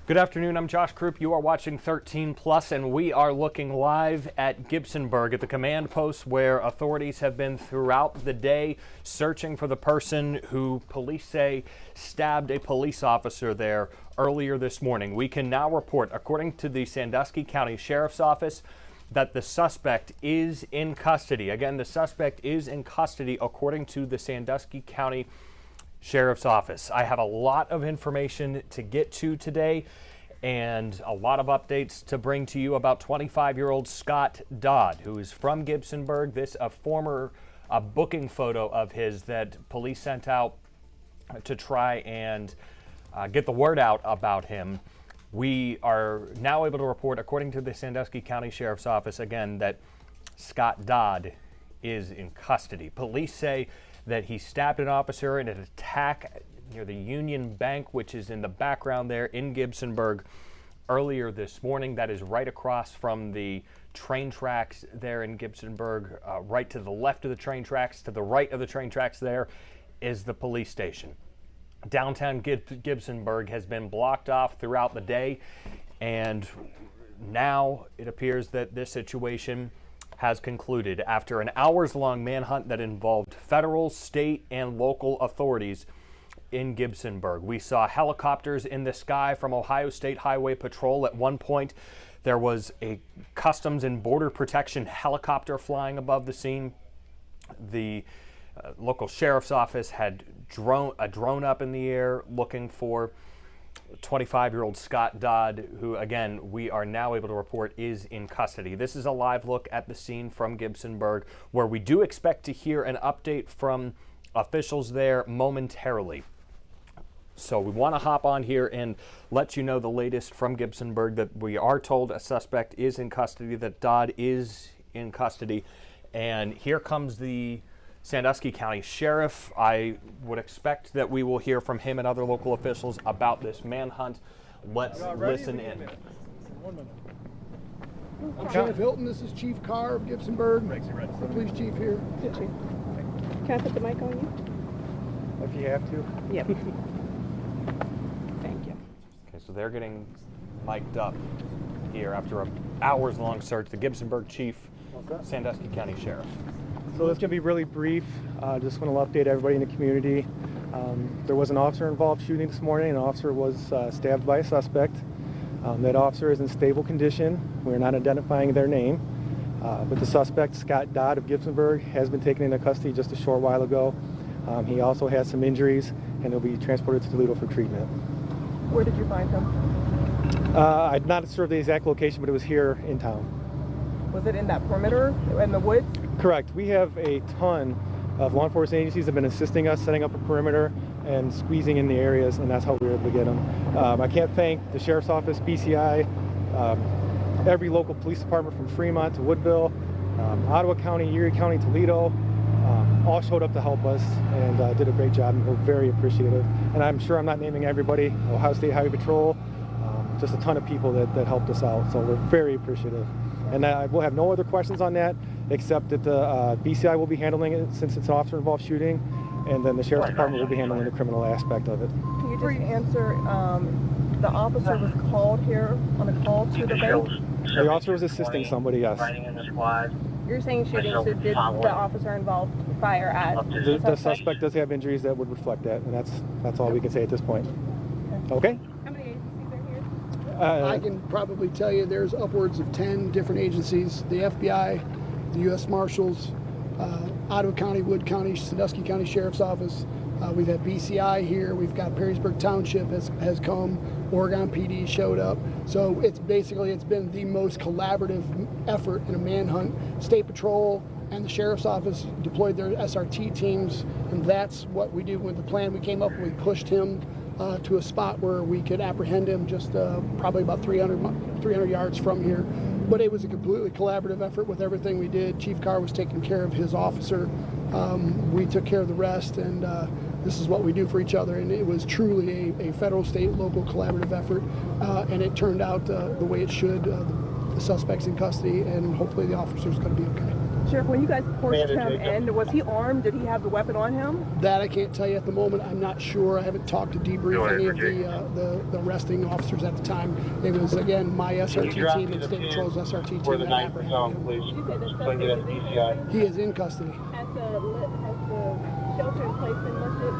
Good afternoon, I'm Josh Krupp. You are watching 13 Plus, and we are looking live at Gibsonburg at the command post where authorities have been throughout the day searching for the person who police say stabbed a police officer there earlier this morning. We can now report, according to the Sandusky County Sheriff's Office, that the suspect is in custody. Again, the suspect is in custody according to the Sandusky County Sheriff's Office. I have a lot of information to get to today and a lot of updates to bring to you about 25-year-old Scott Dodd, who is from Gibsonburg. This a former booking photo of his that police sent out to try and get the word out about him. We are now able to report, according to the Sandusky County Sheriff's Office, again, that Scott Dodd is in custody. Police say that he stabbed an officer in an attack near the Union Bank, which is in the background there in Gibsonburg, earlier this morning. That is right across from the train tracks there in Gibsonburg. Right to the left of the train tracks, to the right of the train tracks there is the police station. Downtown Gibsonburg has been blocked off throughout the day, and now it appears that this situation has concluded after an hours-long manhunt that involved federal, state, and local authorities in Gibsonburg. We saw helicopters in the sky from Ohio State Highway Patrol. At one point, there was a Customs and Border Protection helicopter flying above the scene. The local sheriff's office had a drone up in the air looking for 25-year-old Scott Dodd, who, again, we are now able to report is in custody. This is a live look at the scene from Gibsonburg, where we do expect to hear an update from officials there momentarily. So we want to hop on here and let you know the latest from Gibsonburg, that we are told a suspect is in custody, that Dodd is in custody. And here comes the Sandusky County Sheriff. I would expect that we will hear from him and other local officials about this manhunt. Let's listen in. 1 minute. I'm Sheriff Hilton. This is Chief Carr of Gibsonburg. The police chief here. Can I put the mic on you? If you have to. Yep. Thank you. Okay, so they're getting mic'd up here after an hours-long search. The Gibsonburg Chief, Sandusky County Sheriff. So this is going to be really brief. Just want to update everybody in the community. There was an officer involved shooting this morning. An officer was stabbed by a suspect. That officer is in stable condition. We're not identifying their name. But the suspect, Scott Dodd of Gibsonburg, has been taken into custody just a short while ago. He also has some injuries, and he'll be transported to Toledo for treatment. Where did you find him? I'm not sure of the exact location, but it was here in town. Was it in that perimeter in the woods? Correct. We have a ton of law enforcement agencies that have been assisting us setting up a perimeter and squeezing in the areas, and that's how we were able to get them. I can't thank the Sheriff's Office, BCI, every local police department from Fremont to Woodville, Ottawa County, Erie County, Toledo, all showed up to help us and did a great job, and we're very appreciative. And I'm sure I'm not naming everybody, Ohio State Highway Patrol, just a ton of people that helped us out, so we're very appreciative. And we'll have no other questions on that, except that the BCI will be handling it since it's an officer-involved shooting, and then the Sheriff's Department will be handling the criminal aspect of it. Can you just answer, the officer was called here on a call to the bank? The officer was assisting somebody, yes. You're saying shooting, so did the officer involved fire at the suspect does have injuries that would reflect that, and that's all we can say at this point. Okay? How many agencies are here? I can probably tell you there's upwards of 10 different agencies. The FBI, the U.S. Marshals, Ottawa County, Wood County, Sandusky County Sheriff's Office. We've had BCI here. We've got Perrysburg Township has come. Oregon PD showed up. So it's been the most collaborative effort in a manhunt. State Patrol and the Sheriff's Office deployed their SRT teams, and that's what we did with the plan we came up with. We pushed him to a spot where we could apprehend him just probably about 300 yards from here. But it was a completely collaborative effort with everything we did. Chief Carr was taking care of his officer. We took care of the rest, and this is what we do for each other. And it was truly a federal, state, local collaborative effort, and it turned out the way it should. The suspect's in custody, and hopefully the officer's going to be okay. Sheriff, when you guys pushed him in, was he armed? Did he have the weapon on him? That I can't tell you at the moment. I'm not sure. I haven't talked to debrief any of the arresting officers at the time. It was, again, my SRT team and State Patrol's SRT team that apprehended him. He is in custody. Has the shelter in place been lifted?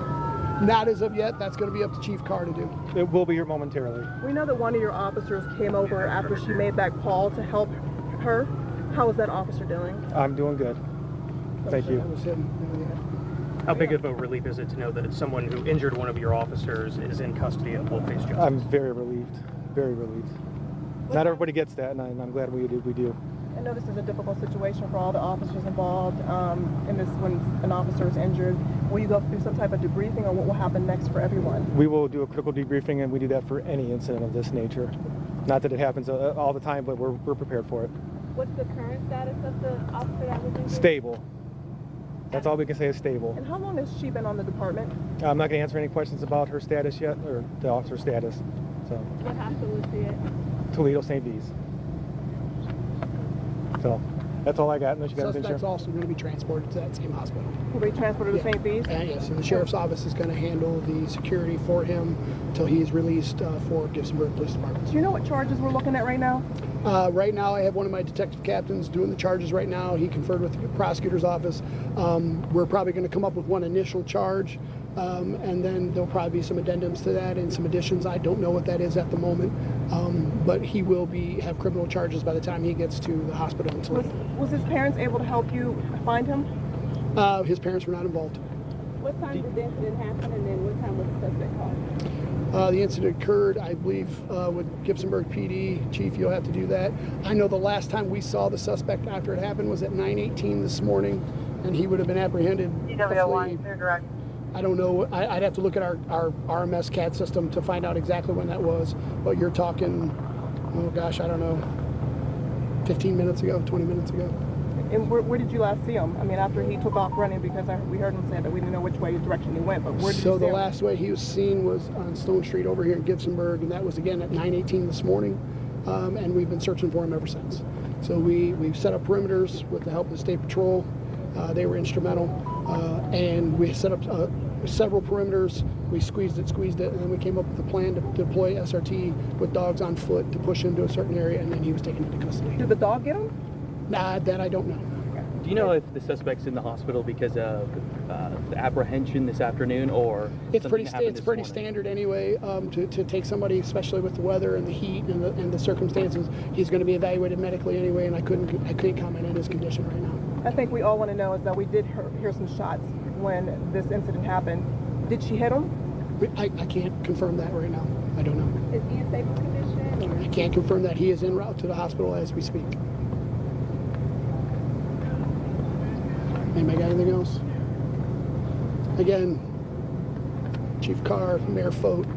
Not as of yet. That's going to be up to Chief Carr to do. It will be here momentarily. We know that one of your officers came over after she made that call to help her. How is that officer doing? I'm doing good. Thank you. That was him. How big of a relief is it to know that it's someone who injured one of your officers is in custody and will face justice? I'm very relieved. Very relieved. Not everybody gets that, and I'm glad we do. I know this is a difficult situation for all the officers involved in this when an officer is injured. Will you go through some type of debriefing, or what will happen next for everyone? We will do a critical debriefing, and we do that for any incident of this nature. Not that it happens all the time, but we're prepared for it. What's the current status of the officer that was injured? Stable. That's all we can say is stable. And how long has she been on the department? I'm not going to answer any questions about her status yet, or the officer's status. So. What hospital was she at? Toledo, St. B's. So, that's all I got. Unless you got Suspect's also going to be transported to that same hospital. Will be transported to St. B's? Yes, and the Sheriff's Office is going to handle the security for him until he's released for Gibsonburg Police Department. Do you know what charges we're looking at right now? Right now, I have one of my detective captains doing the charges right now. He conferred with the prosecutor's office. We're probably going to come up with one initial charge, and then there'll probably be some addendums to that and some additions. I don't know what that is at the moment, but he will have criminal charges by the time he gets to the hospital in Toledo. Was his parents able to help you find him? His parents were not involved. What time did the incident happen, and then what time was the suspect called? The incident occurred, I believe, with Gibsonburg PD. Chief, you'll have to do that. I know the last time we saw the suspect after it happened was at 9:18 this morning, and he would have been apprehended. I don't know. I'd have to look at our RMS CAD system to find out exactly when that was. But you're talking, oh gosh, I don't know, 15 minutes ago, 20 minutes ago. And where did you last see him? I mean, after he took off running, because we heard him say that we didn't know which direction he went, but where did you see him? So the last way he was seen was on Stone Street over here in Gibsonburg, and that was again at 9:18 this morning, and we've been searching for him ever since. So we've set up perimeters with the help of the State Patrol. They were instrumental, and we set up several perimeters. We squeezed it, and then we came up with a plan to deploy SRT with dogs on foot to push him to a certain area, and then he was taken into custody. Did the dog get him? Nah, that I don't know. Do you know if the suspect's in the hospital because of the apprehension this afternoon, or it's pretty standard anyway to take somebody, especially with the weather and the heat and the circumstances. He's going to be evaluated medically anyway, and I can't comment on his condition right now. I think we all want to know is that we did hear some shots when this incident happened. Did she hit him? I can't confirm that right now. I don't know. Is he in stable condition? Or? I can't confirm that. He is en route to the hospital as we speak. Anybody got anything else? Again, Chief Carr, Mayor Fote,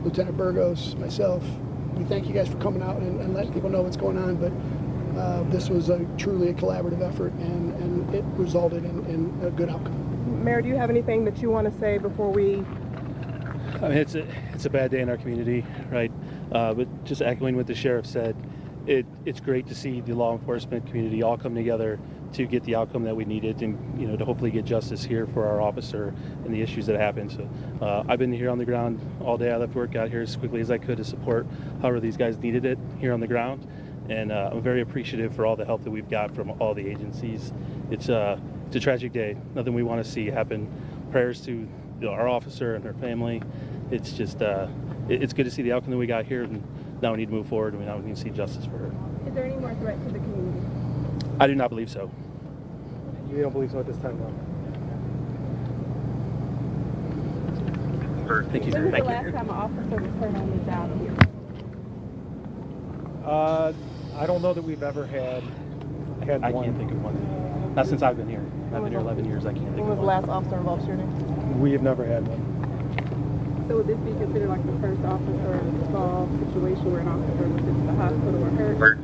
Lieutenant Burgos, myself, we thank you guys for coming out and letting people know what's going on, but this was truly a collaborative effort, and it resulted in a good outcome. Mayor, do you have anything that you want to say before we... I mean, it's a bad day in our community, right? But just echoing what the sheriff said, it's great to see the law enforcement community all come together to get the outcome that we needed, and to hopefully get justice here for our officer and the issues that happened. So I've been here on the ground all day. I left work, got here as quickly as I could to support however these guys needed it here on the ground, and I'm very appreciative for all the help that we've got from all the agencies. It's a tragic day. Nothing we want to see happen. Prayers to our officer and her family. It's just it's good to see the outcome that we got here, and now we need to move forward, and now we need to see justice for her. Is there any more threat to the community? I do not believe so. We don't believe so at this time, no. Thank you. When was Thank the you. last time an officer was hurt on the job here? I don't know that we've ever had I one. can't think of one. Not since I've been here. I've been here 11 years. I can't think When of was the one. last officer involved shooting? We have never had one. So would this be considered like the first officer involved situation where an officer was in the hospital or hurt?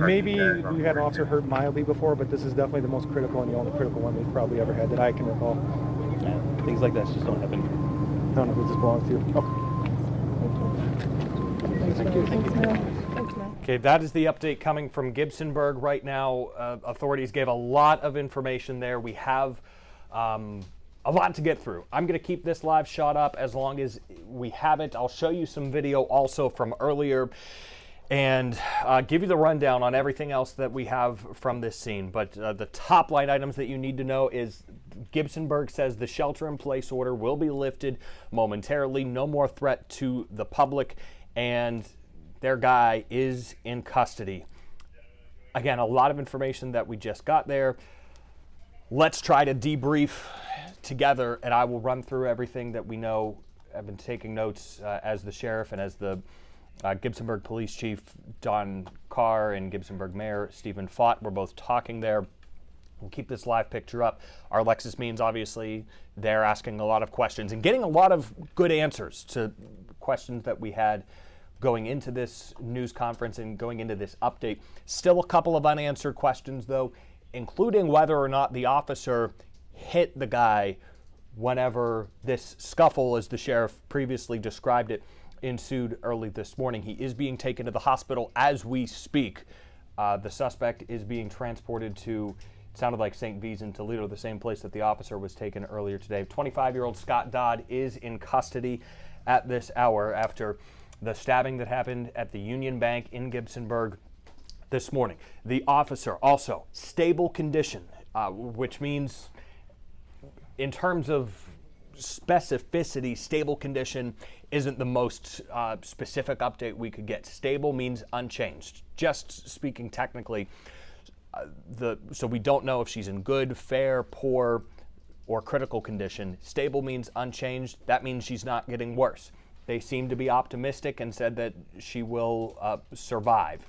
Maybe we had an officer hurt mildly before, but this is definitely the most critical and the only critical one we've probably ever had that I can recall. Yeah, things like that just don't happen here. I don't know who this belongs to. Okay. Thank you. Thank you. Okay, that is the update coming from Gibsonburg right now. Authorities gave a lot of information there. We have a lot to get through. I'm going to keep this live shot up as long as we have it. I'll show you some video also from earlier and give you the rundown on everything else that we have from this scene. But the top line items that you need to know is Gibsonburg says the shelter-in-place order will be lifted momentarily. No more threat to the public, and their guy is in custody. Again, a lot of information that we just got there. Let's try to debrief together, and I will run through everything that we know. I've been taking notes as the sheriff and as the Gibsonburg Police Chief Don Carr and Gibsonburg Mayor Stephen Fott were both talking there. We'll keep this live picture up. Our Alexis Means, obviously, they're asking a lot of questions and getting a lot of good answers to questions that we had going into this news conference and going into this update. Still a couple of unanswered questions, though, including whether or not the officer hit the guy whenever this scuffle, as the sheriff previously described it, ensued early this morning. He is being taken to the hospital as we speak. The suspect is being transported to, it sounded like St. V's in Toledo, the same place that the officer was taken earlier today. 25-year-old Scott Dodd is in custody at this hour after the stabbing that happened at the Union Bank in Gibsonburg this morning. The officer also stable condition, which means in terms of specificity, stable condition isn't the most specific update we could get. Stable means unchanged. Just speaking technically, so we don't know if she's in good, fair, poor, or critical condition. Stable means unchanged. That means she's not getting worse. They seem to be optimistic and said that she will survive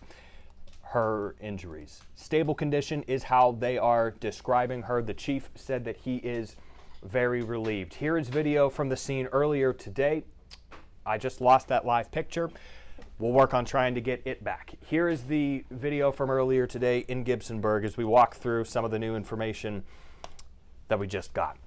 her injuries. Stable condition is how they are describing her. The chief said that he is very relieved. Here is video from the scene earlier today. I just lost that live picture. We'll work on trying to get it back. Here is the video from earlier today in Gibsonburg as we walk through some of the new information that we just got.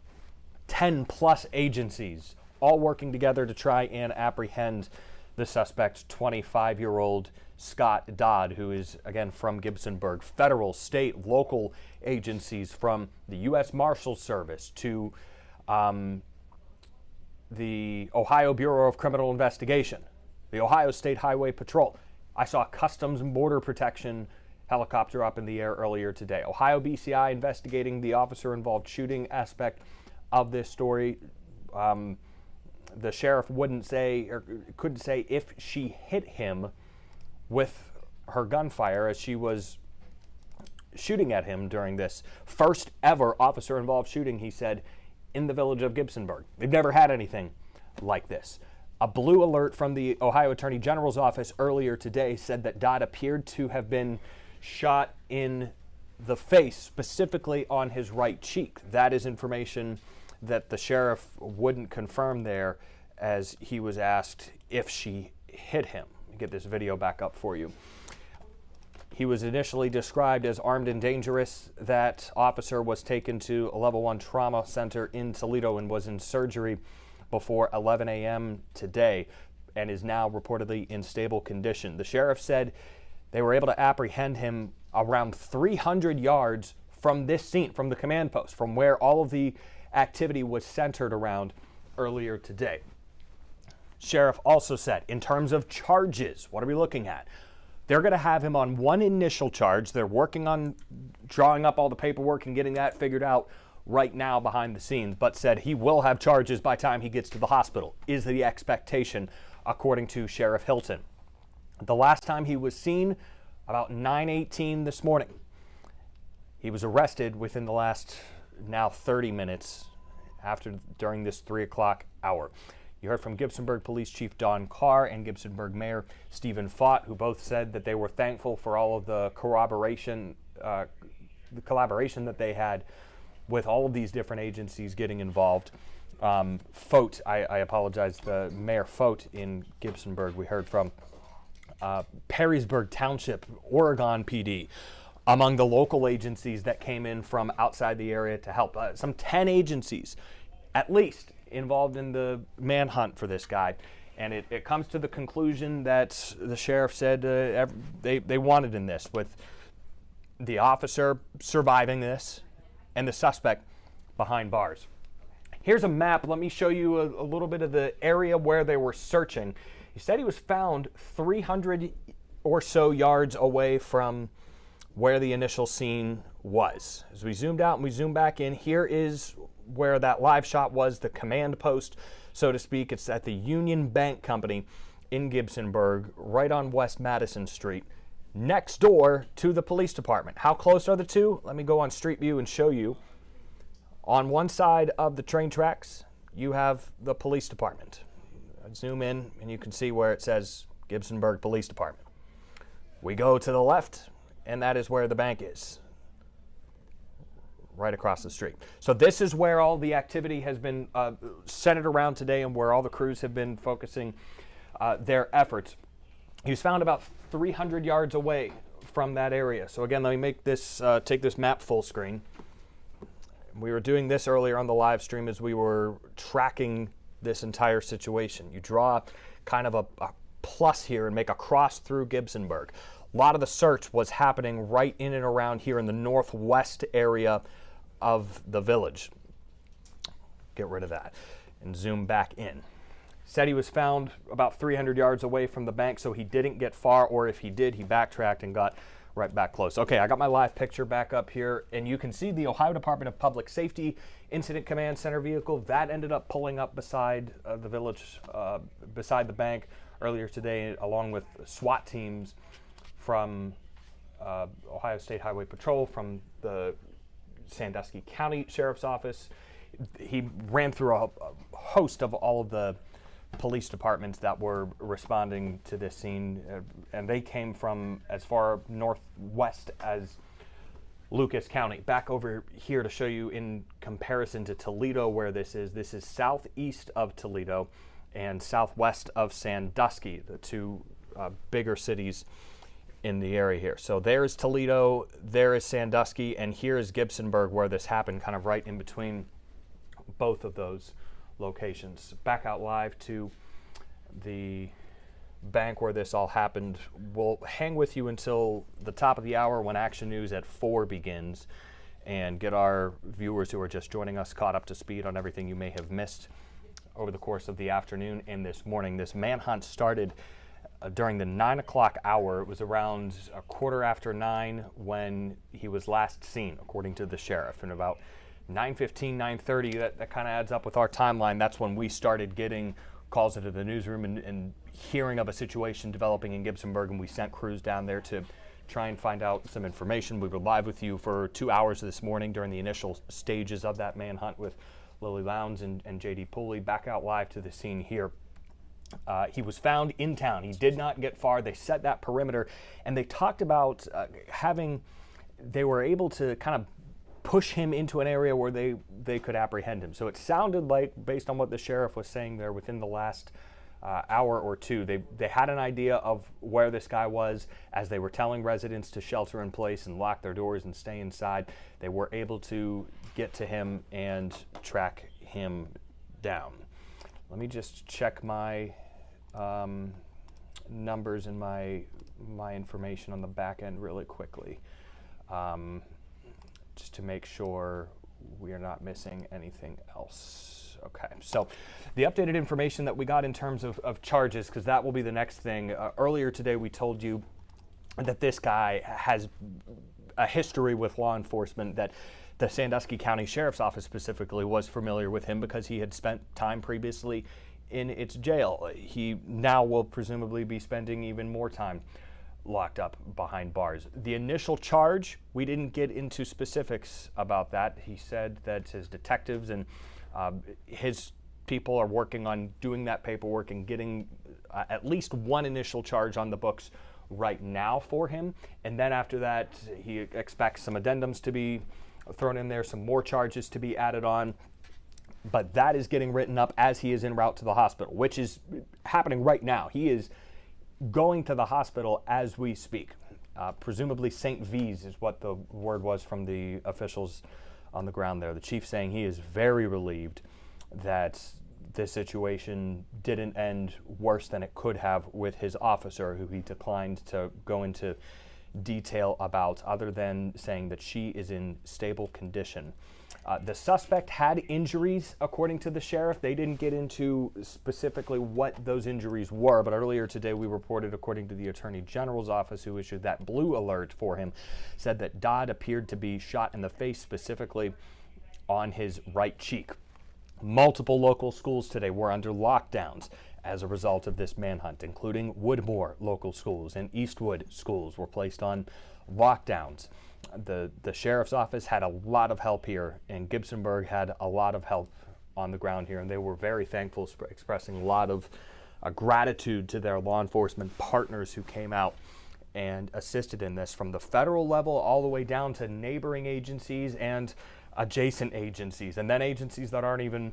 10+ agencies all working together to try and apprehend the suspect, 25-year-old Scott Dodd, who is, again, from Gibsonburg. Federal, state, local agencies from the U.S. Marshals Service to the Ohio Bureau of Criminal Investigation, the Ohio State Highway Patrol. I saw Customs and Border Protection helicopter up in the air earlier today. Ohio BCI investigating the officer-involved shooting aspect of this story. The sheriff wouldn't say, or couldn't say, if she hit him with her gunfire as she was shooting at him during this first ever officer-involved shooting, he said, in the village of Gibsonburg. They've never had anything like this. A blue alert from the Ohio Attorney General's office earlier today said that Dodd appeared to have been shot in the face, specifically on his right cheek. That is information that the sheriff wouldn't confirm there as he was asked if she hit him. Let me get this video back up for you. He was initially described as armed and dangerous. That officer was taken to a level 1 trauma center in Toledo and was in surgery before 11 a.m. today and is now reportedly in stable condition. The sheriff said they were able to apprehend him around 300 yards from this scene, from the command post, from where all of the activity was centered around earlier today. Sheriff also said, in terms of charges, what are we looking at? They're going to have him on one initial charge. They're working on drawing up all the paperwork and getting that figured out right now behind the scenes, but said he will have charges by the time he gets to the hospital, is the expectation, according to Sheriff Hilton. The last time he was seen, about 9:18 this morning. He was arrested within the last now 30 minutes during this 3 o'clock hour. You heard from Gibsonburg Police Chief Don Carr and Gibsonburg Mayor Stephen Fott, who both said that they were thankful for all of the collaboration that they had with all of these different agencies getting involved. Fote, I apologize, the Mayor Fote in Gibsonburg, we heard from Perrysburg Township, Oregon PD, among the local agencies that came in from outside the area to help. Some 10 agencies, at least, involved in the manhunt for this guy. And it comes to the conclusion that the sheriff said they wanted in this, with the officer surviving this and the suspect behind bars. Here's a map. Let me show you a little bit of the area where they were searching. He said he was found 300 or so yards away from where the initial scene was. As we zoomed out and we zoom back in, here is where that live shot was, the command post, so to speak. It's at the Union Bank Company in Gibsonburg, right on West Madison Street, next door to the police department. How close are the two? Let me go on Street View and show you. On one side of the train tracks, you have the police department. Zoom in and you can see where it says Gibsonburg Police Department. We go to the left, and that is where the bank is, right across the street. So this is where all the activity has been centered around today, and where all the crews have been focusing their efforts. He was found about 300 yards away from that area. So again, let me make this take this map full screen. We were doing this earlier on the live stream as we were tracking this entire situation. You draw kind of a plus here and make a cross through Gibsonburg. A lot of the search was happening right in and around here in the northwest area of the village. Get rid of that and zoom back in. Said he was found about 300 yards away from the bank, so he didn't get far, or if he did, he backtracked and got right back close. Okay, I got my live picture back up here, and you can see the Ohio Department of Public Safety Incident Command Center vehicle that ended up pulling up beside the village, beside the bank earlier today, along with SWAT teams from Ohio State Highway Patrol, from the Sandusky County Sheriff's Office. He ran through a host of all of the police departments that were responding to this scene, and they came from as far northwest as Lucas County. Back over here to show you in comparison to Toledo, where this is southeast of Toledo and southwest of Sandusky, the two bigger cities in the area here. So there's Toledo, there is Sandusky, and here is Gibsonburg, where this happened, kind of right in between both of those locations. Back out live to the bank where this all happened. We'll hang with you until the top of the hour, when Action News at 4 begins, and get our viewers who are just joining us caught up to speed on everything you may have missed over the course of the afternoon and this morning. This manhunt started during the 9 o'clock hour. It was around 9:15 when he was last seen, according to the sheriff, and about 9:15, 9:30, that kind of adds up with our timeline. That's when we started getting calls into the newsroom and hearing of a situation developing in Gibsonburg, and we sent crews down there to try and find out some information. We were live with you for 2 hours this morning during the initial stages of that manhunt with Lily Lowndes and J.D. Pooley. Back out live to the scene here. He was found in town. He did not get far. They set that perimeter, and they talked about they were able to kind of push him into an area where they could apprehend him. So it sounded like, based on what the sheriff was saying there, within the last hour or two, they had an idea of where this guy was. As they were telling residents to shelter in place and lock their doors and stay inside, they were able to get to him and track him down. Let me just check my numbers and my information on the back end really quickly, just to make sure we are not missing anything else. Okay, so the updated information that we got in terms of charges, because that will be the next thing. Earlier today we told you that this guy has a history with law enforcement, that the Sandusky County Sheriff's Office specifically was familiar with him because he had spent time previously in its jail. He now will presumably be spending even more time locked up behind bars. The initial charge, we didn't get into specifics about that. He said that his detectives and his people are working on doing that paperwork and getting at least one initial charge on the books right now for him. And then after that, he expects some addendums to be thrown in there, some more charges to be added on. But that is getting written up as he is en route to the hospital, which is happening right now. He is going to the hospital as we speak. Presumably St. V's is what the word was from the officials on the ground there. The chief saying he is very relieved that this situation didn't end worse than it could have with his officer, who he declined to go into detail about, other than saying that she is in stable condition. The suspect had injuries, according to the sheriff. They didn't get into specifically what those injuries were, but earlier today we reported, according to the Attorney General's office, who issued that blue alert for him, said that Dodd appeared to be shot in the face, specifically on his right cheek. Multiple local schools today were under lockdowns as a result of this manhunt, including Woodmore local schools and Eastwood schools were placed on lockdowns. The sheriff's office had a lot of help here, and Gibsonburg had a lot of help on the ground here, and they were very thankful, expressing a lot of gratitude to their law enforcement partners who came out and assisted in this, from the federal level all the way down to neighboring agencies and adjacent agencies, and then agencies that aren't even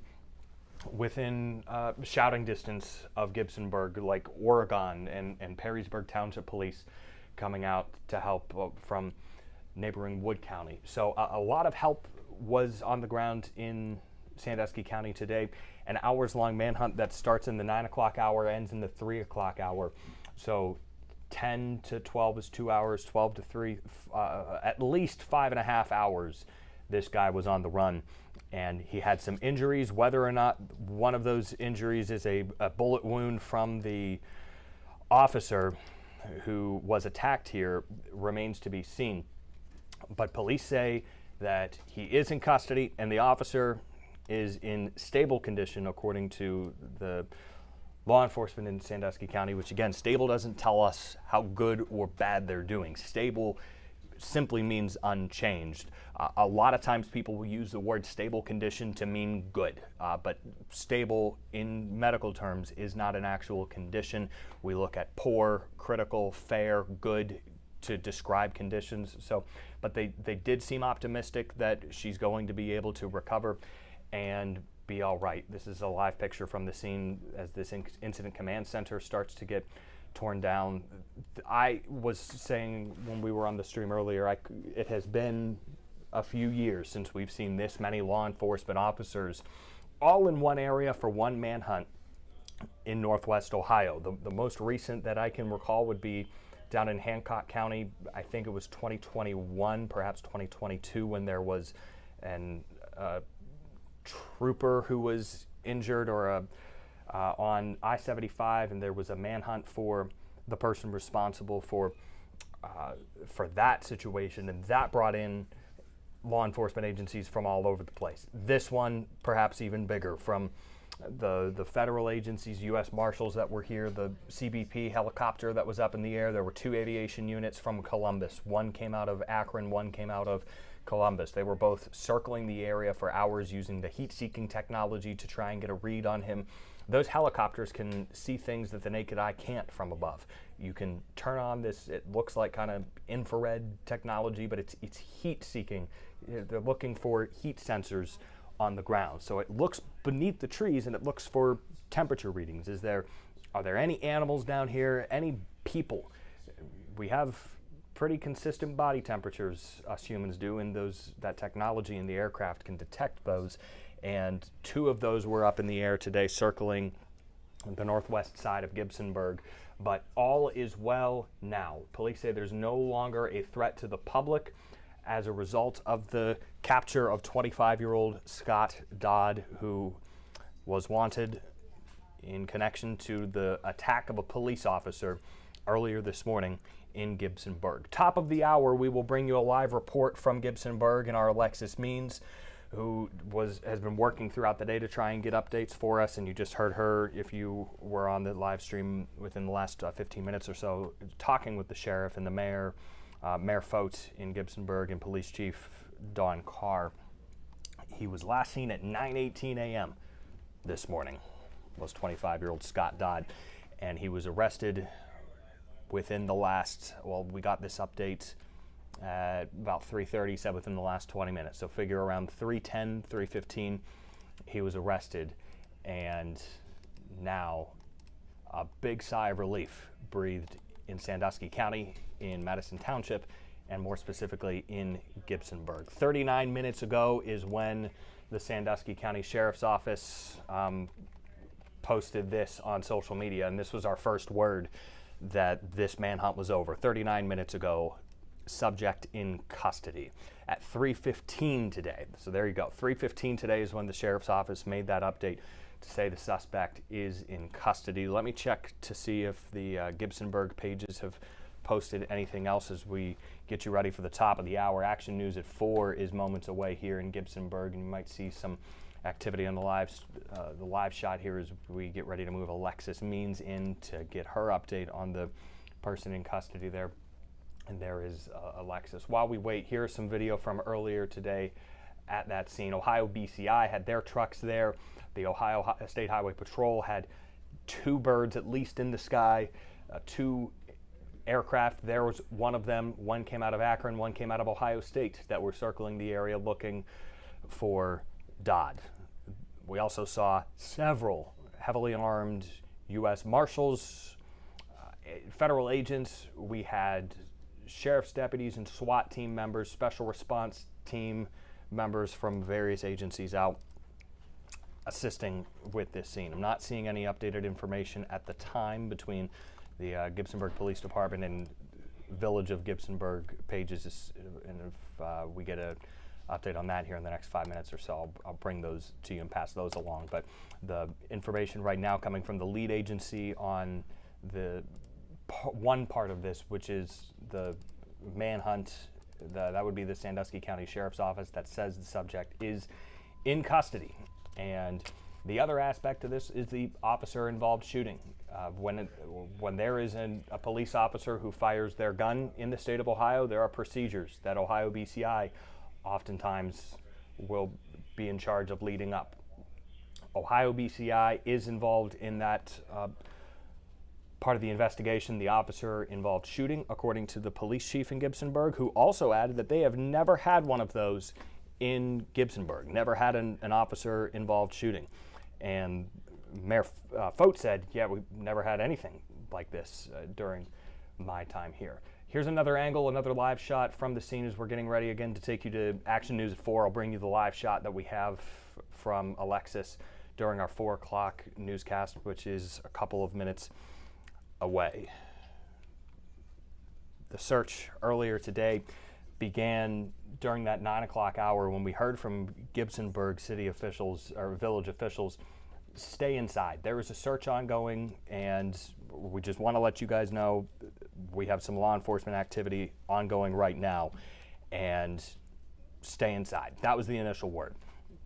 within shouting distance of Gibsonburg, like Oregon and Perrysburg Township Police coming out to help from neighboring Wood County. So a lot of help was on the ground in Sandusky County today. An hours-long manhunt that starts in the 9 o'clock hour, ends in the 3 o'clock hour. So 10 to 12 is 2 hours, 12 to 3, at least 5.5 hours this guy was on the run. And he had some injuries. Whether or not one of those injuries is a bullet wound from the officer who was attacked here remains to be seen. But police say that he is in custody and the officer is in stable condition, according to the law enforcement in Sandusky County, which, again, stable doesn't tell us how good or bad they're doing. Stable simply means unchanged. A lot of times people will use the word stable condition to mean good, but stable in medical terms is not an actual condition. We look at poor, critical, fair, good to describe conditions. So, but they did seem optimistic that she's going to be able to recover and be all right. This is a live picture from the scene as this incident command center starts to get torn down. I was saying when we were on the stream earlier, it has been a few years since we've seen this many law enforcement officers all in one area for one manhunt in Northwest Ohio. The most recent that I can recall would be down in Hancock County. I think it was 2021, perhaps 2022, when there was an trooper who was injured, or on I-75, and there was a manhunt for the person responsible for that situation, and that brought in law enforcement agencies from all over the place. This one, perhaps even bigger, from the federal agencies, U.S. Marshals that were here, the CBP helicopter that was up in the air. There were 2 aviation units from Columbus. One came out of Akron, one came out of Columbus. They were both circling the area for hours using the heat-seeking technology to try and get a read on him. Those helicopters can see things that the naked eye can't from above. You can turn on this, it looks like kind of infrared technology, but it's heat-seeking. They're looking for heat sensors on the ground. So it looks beneath the trees and it looks for temperature readings. Are there any animals down here, any people? We have pretty consistent body temperatures, us humans do, and that technology in the aircraft can detect those. And 2 of those were up in the air today, circling the northwest side of Gibsonburg. But all is well now. Police say there's no longer a threat to the public as a result of the capture of 25-year-old Scott Dodd, who was wanted in connection to the attack of a police officer earlier this morning in Gibsonburg. Top of the hour, we will bring you a live report from Gibsonburg, and our Alexis Means, who has been working throughout the day to try and get updates for us. And you just heard her, if you were on the live stream within the last 15 minutes or so, talking with the sheriff and the mayor, Mayor Fote in Gibsonburg, and Police Chief Don Carr. He was last seen at 9:18 a.m. this morning, was 25-year-old Scott Dodd, and he was arrested within the last, we got this update at about 3:30, said within the last 20 minutes. So figure around 3:10, 3:15, he was arrested. And now a big sigh of relief breathed in Sandusky County, in Madison Township, and more specifically in Gibsonburg. 39 minutes ago is when the Sandusky County Sheriff's Office posted this on social media, and this was our first word that this manhunt was over. 39 minutes ago, subject in custody at 3:15 today. So there you go. 3:15 today is when the sheriff's office made that update to say the suspect is in custody. Let me check to see if the Gibsonburg pages have posted anything else as we get you ready for the top of the hour. Action News at 4 is moments away here in Gibsonburg, and you might see some activity on the live shot here as we get ready to move Alexis Means in to get her update on the person in custody there. And there is Alexis. While we wait, here's some video from earlier today at that scene. Ohio BCI had their trucks there. The Ohio State Highway Patrol had 2 birds at least in the sky, 2 aircraft. There was one of them. One came out of Akron, one came out of Ohio State that were circling the area looking for Dodd. We also saw several heavily armed U.S. Marshals, federal agents. We had sheriff's deputies and SWAT team members, special response team members from various agencies out assisting with this scene. I'm not seeing any updated information at the time between the Gibsonburg Police Department and Village of Gibsonburg pages, and if we get an update on that here in the next 5 minutes or so, I'll bring those to you and pass those along. But the information right now coming from the lead agency on the one part of this, which is the manhunt, that would be the Sandusky County Sheriff's Office, that says the subject is in custody. And the other aspect of this is the officer-involved shooting. When there is a police officer who fires their gun in the state of Ohio, there are procedures that Ohio BCI oftentimes will be in charge of leading up. Ohio BCI is involved in that part of the investigation, the officer-involved shooting, according to the police chief in Gibsonburg, who also added that they have never had one of those in Gibsonburg, never had an officer-involved shooting. And Mayor Fote said, yeah, we've never had anything like this during my time here. Here's another angle, another live shot from the scene as we're getting ready again to take you to Action News at 4. I'll bring you the live shot that we have from Alexis during our 4 o'clock newscast, which is a couple of minutes away. The search earlier today began during that 9 o'clock hour when we heard from Gibsonburg city officials or village officials, stay inside. There is a search ongoing, and we just want to let you guys know we have some law enforcement activity ongoing right now, and stay inside. That was the initial word.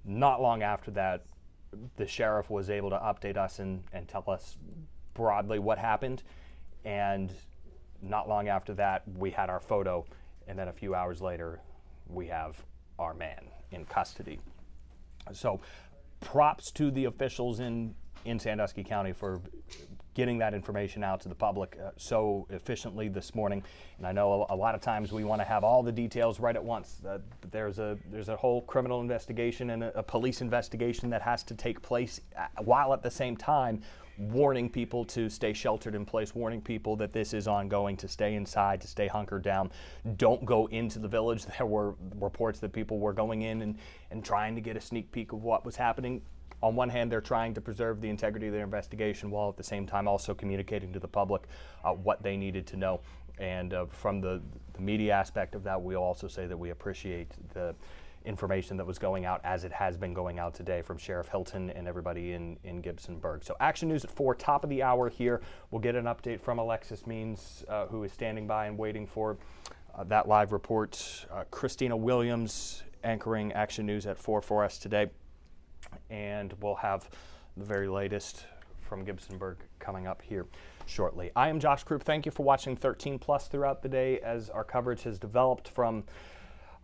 Not long after that, the sheriff was able to update us and tell us broadly what happened, and not long after that we had our photo, and then a few hours later we have our man in custody. So props to the officials in Sandusky County for getting that information out to the public so efficiently this morning. And I know a lot of times we want to have all the details right at once. There's a whole criminal investigation and a police investigation that has to take place while at the same time warning people to stay sheltered in place, warning people that this is ongoing, to stay inside, to stay hunkered down. Don't go into the village. There were reports that people were going in and trying to get a sneak peek of what was happening. On one hand, they're trying to preserve the integrity of their investigation while at the same time also communicating to the public what they needed to know. And from the media aspect of that, we'll also say that we appreciate the information that was going out as it has been going out today from Sheriff Hilton and everybody in Gibsonburg. So Action News at 4, top of the hour here. We'll get an update from Alexis Means, who is standing by and waiting for that live report. Christina Williams anchoring Action News at 4 for us today. And we'll have the very latest from Gibsonburg coming up here shortly. I am Josh Krupp. Thank you for watching 13 Plus throughout the day as our coverage has developed from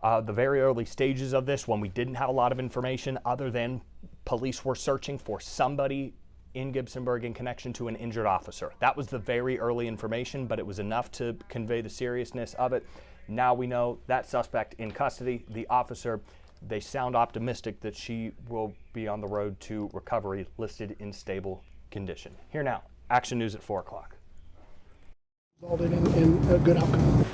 the very early stages of this, when we didn't have a lot of information other than police were searching for somebody in Gibsonburg in connection to an injured officer. That was the very early information, but it was enough to convey the seriousness of it. Now we know that suspect in custody, the officer. They sound optimistic that she will be on the road to recovery, listed in stable condition. Here now, Action News at 4 o'clock. Resulted in a good outcome.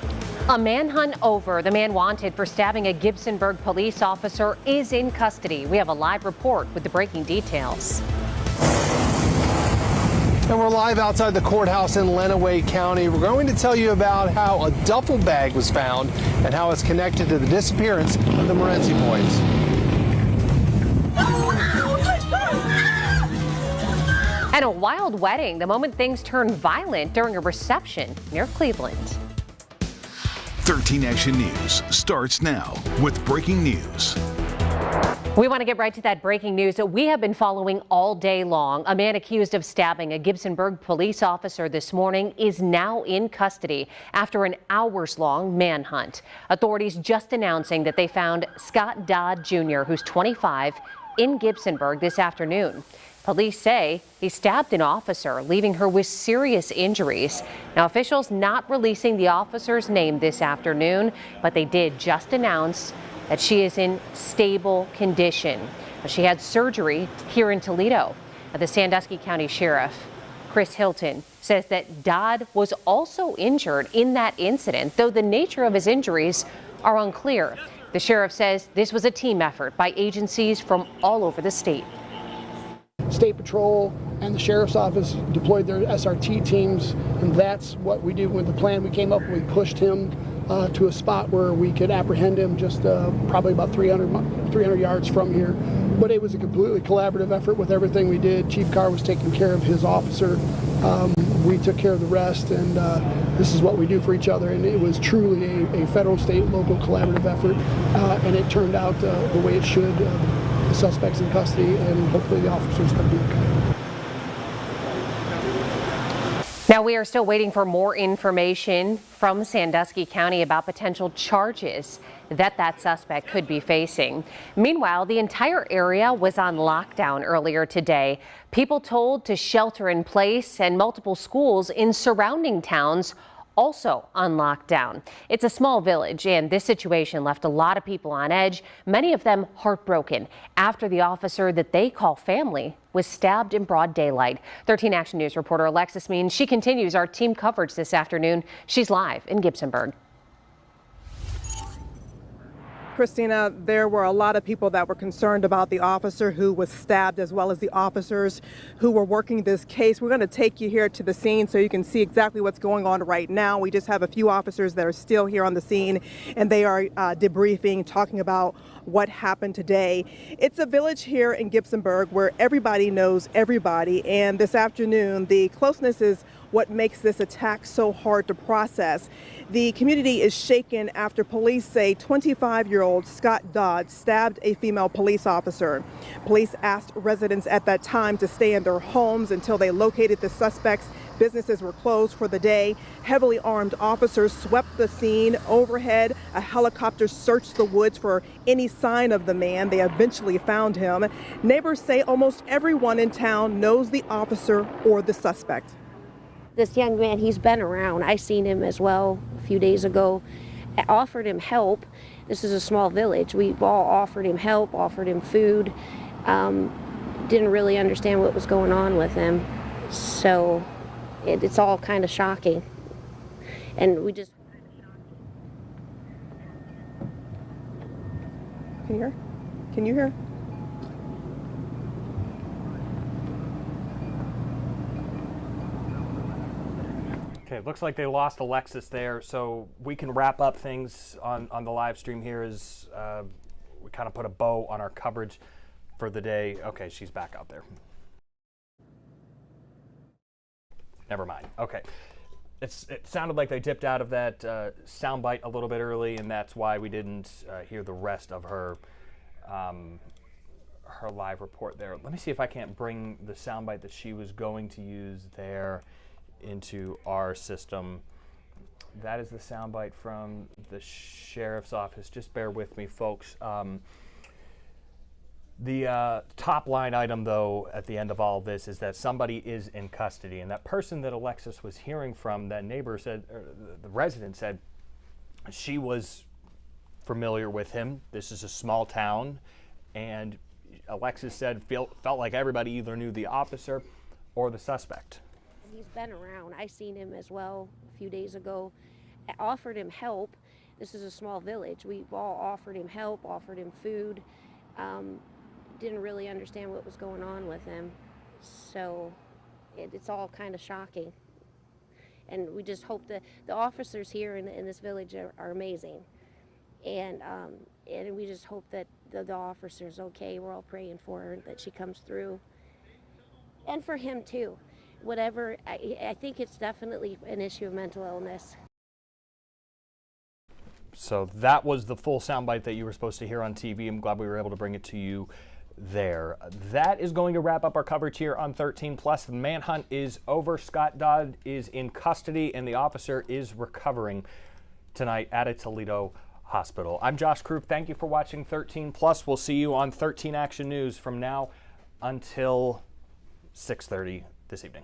A manhunt over. The man wanted for stabbing a Gibsonburg police officer is in custody. We have a live report with the breaking details. And we're live outside the courthouse in Lenawee County. We're going to tell you about how a duffel bag was found and how it's connected to the disappearance of the Morenci boys. And a wild wedding, the moment things turned violent during a reception near Cleveland. 13 Action News starts now with breaking news. We want to get right to that breaking news that we have been following all day long. A man accused of stabbing a Gibsonburg police officer this morning is now in custody after an hours-long manhunt. Authorities just announcing that they found Scott Dodd Jr., who's 25, in Gibsonburg this afternoon. Police say he stabbed an officer, leaving her with serious injuries. Now, officials not releasing the officer's name this afternoon, but they did just announce that she is in stable condition. She had surgery here in Toledo. The Sandusky County Sheriff, Chris Hilton, says that Dodd was also injured in that incident, though the nature of his injuries are unclear. The sheriff says this was a team effort by agencies from all over the state. State Patrol and the Sheriff's Office deployed their SRT teams, and that's what we did with the plan we came up with. We pushed him to a spot where we could apprehend him just probably about 300 yards from here. But it was a completely collaborative effort with everything we did. Chief Carr was taking care of his officer. We took care of the rest, and this is what we do for each other. And it was truly a federal, state, local collaborative effort, and it turned out the way it should. The suspects in custody, and hopefully the officers can be okay. Now, we are still waiting for more information from Sandusky County about potential charges that suspect could be facing. Meanwhile, the entire area was on lockdown earlier today. People told to shelter in place, and multiple schools in surrounding towns also on lockdown. It's a small village, and this situation left a lot of people on edge, many of them heartbroken after the officer that they call family was stabbed in broad daylight. 13 Action News reporter Alexis Means, she continues our team coverage this afternoon. She's live in Gibsonburg. Christina, there were a lot of people that were concerned about the officer who was stabbed, as well as the officers who were working this case. We're going to take you here to the scene so you can see exactly what's going on right now. We just have a few officers that are still here on the scene, and they are debriefing, talking about what happened today. It's a village here in Gibsonburg where everybody knows everybody, and this afternoon the closeness is what makes this attack so hard to process. The community is shaken after police say 25-year-old Scott Dodd stabbed a female police officer. Police asked residents at that time to stay in their homes until they located the suspects. Businesses were closed for the day. Heavily armed officers swept the scene. Overhead, a helicopter searched the woods for any sign of the man. They eventually found him. Neighbors say almost everyone in town knows the officer or the suspect. This young man, he's been around. I seen him as well a few days ago. I offered him help. This is a small village. We've all offered him help, offered him food. Didn't really understand what was going on with him. So it's all kind of shocking. And we just... Can you hear? Can you hear? Okay, looks like they lost Alexis there, so we can wrap up things on the live stream here as we kind of put a bow on our coverage for the day. Okay, she's back out there. Never mind. Okay. It sounded like they dipped out of that soundbite a little bit early, and that's why we didn't hear the rest of her her live report there. Let me see if I can't bring the soundbite that she was going to use there into our system. That is the soundbite from the sheriff's office. Just bear with me, folks. The top line item, though, at the end of all of this is that somebody is in custody, and that person that Alexis was hearing from, that neighbor said, or the resident said, she was familiar with him. This is a small town, and Alexis said felt like everybody either knew the officer or the suspect. He's been around. I seen him as well a few days ago. I offered him help. This is a small village. We've all offered him help, offered him food. Didn't really understand what was going on with him. So it's all kind of shocking. And we just hope that the officers here in this village are amazing. And we just hope that the officer's okay. We're all praying for her, that she comes through. And for him too. Whatever, I think it's definitely an issue of mental illness. So that was the full soundbite that you were supposed to hear on TV. I'm glad we were able to bring it to you there. That is going to wrap up our coverage here on 13 Plus. The manhunt is over. Scott Dodd is in custody and the officer is recovering tonight at a Toledo hospital. I'm Josh Krupp. Thank you for watching 13 Plus. We'll see you on 13 Action News from now until 6:30 this evening.